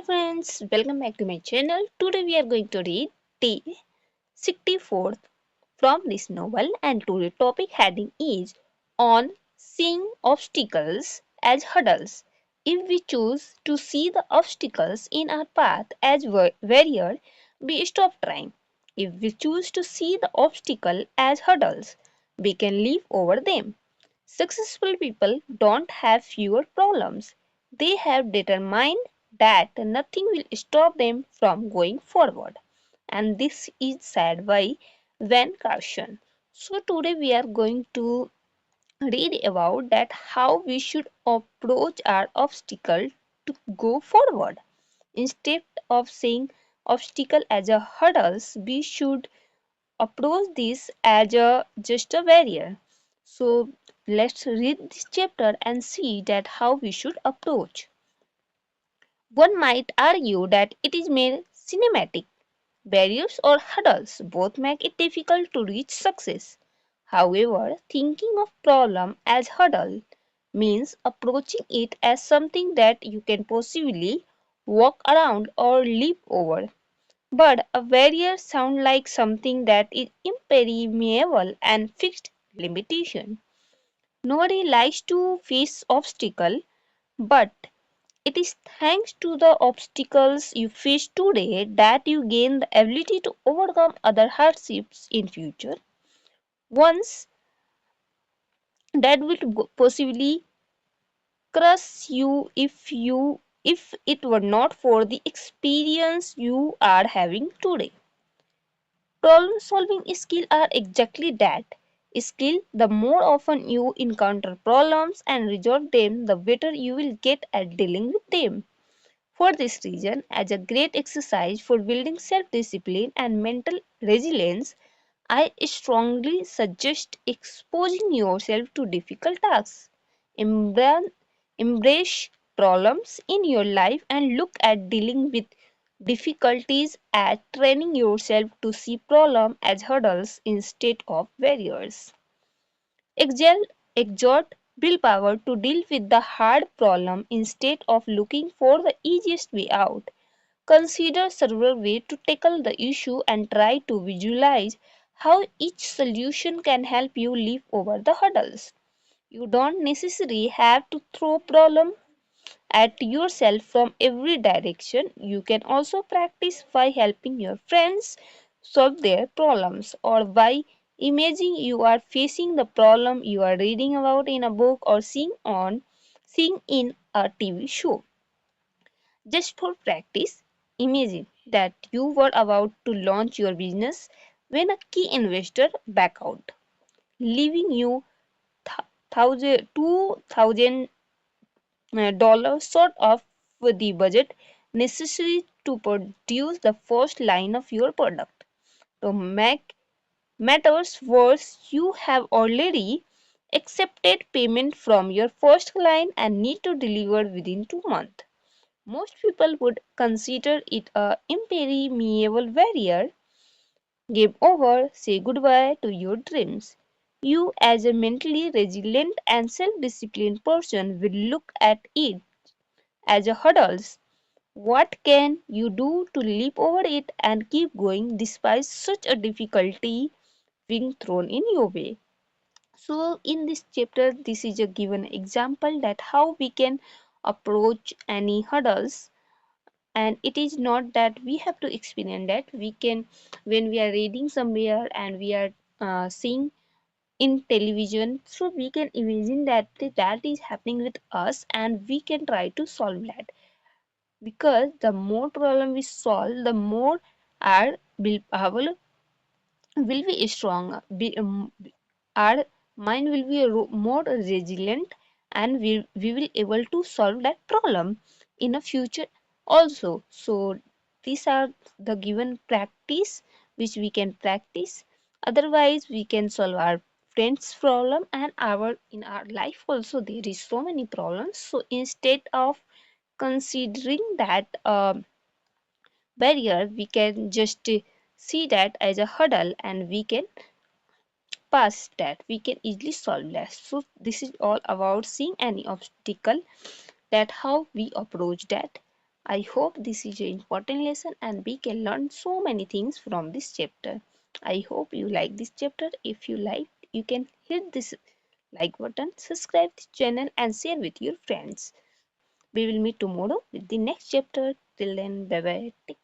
friends, welcome back to my channel. Today we are going to read the 64th from this novel, and today's topic heading is on seeing obstacles as hurdles. If we choose to see the obstacles in our path as barrier, we stop trying. If we choose to see the obstacle as hurdles, we can leap over them. Successful people don't have fewer problems. They have determined that nothing will stop them from going forward. And this is said by Van Carson. So today we are going to read about that how we should approach our obstacle to go forward. Instead of seeing obstacle as a hurdles, we should approach this as just a barrier. So let's read this chapter and see that how we should approach. One might argue that it is mere cinematic. Barriers or hurdles both make it difficult to reach success. However, thinking of problem as hurdle means approaching it as something that you can possibly walk around or leap over. But a barrier sounds like something that is impermeable and fixed limitation. Nobody likes to face obstacle, but it is thanks to the obstacles you face today that you gain the ability to overcome other hardships in future. Ones that will possibly crush you if it were not for the experience you are having today. Problem solving skills are exactly that. Skill, the more often you encounter problems and resolve them, the better you will get at dealing with them. For this reason, as a great exercise for building self discipline and mental resilience, I strongly suggest exposing yourself to difficult tasks. Embrace, embrace problems in your life and look at dealing with difficulties as training yourself to see problems as hurdles instead of barriers. Exert willpower to deal with the hard problem instead of looking for the easiest way out. Consider several ways to tackle the issue and try to visualize how each solution can help you leap over the hurdles. You don't necessarily have to throw problem at yourself from every direction. You can also practice by helping your friends solve their problems or by imagining you are facing the problem you are reading about in a book or seeing in a TV show. Just for practice, imagine that you were about to launch your business when a key investor back out, leaving you $2,000 short of the budget necessary to produce the first line of your product. To make matters worse, you have already accepted payment from your first client and need to deliver within 2 months. Most people would consider it a impermeable barrier. Give over, say goodbye to your dreams. You, as a mentally resilient and self disciplined person, will look at it as a hurdles. What can you do to leap over it and keep going despite such a difficulty being thrown in your way? So, in this chapter, this is a given example that how we can approach any hurdles, and it is not that we have to experience that we can when we are reading somewhere and we are seeing in television, so we can imagine that that is happening with us and we can try to solve that, because the more problem we solve, the more our willpower will be strong, our mind will be more resilient, and we will able to solve that problem in a future also. So these are the given practice which we can practice. Otherwise we can solve our friends problem and our in our life also there is so many problems. So instead of considering that barrier, we can just see that as a hurdle and we can pass that, we can easily solve that. So this is all about seeing any obstacle, that how we approach that. I hope this is an important lesson and we can learn so many things from this chapter. I hope you like this chapter. If you like, you can hit this like button, subscribe this channel and share with your friends. We will meet tomorrow with the next chapter. Till then, bye bye. Take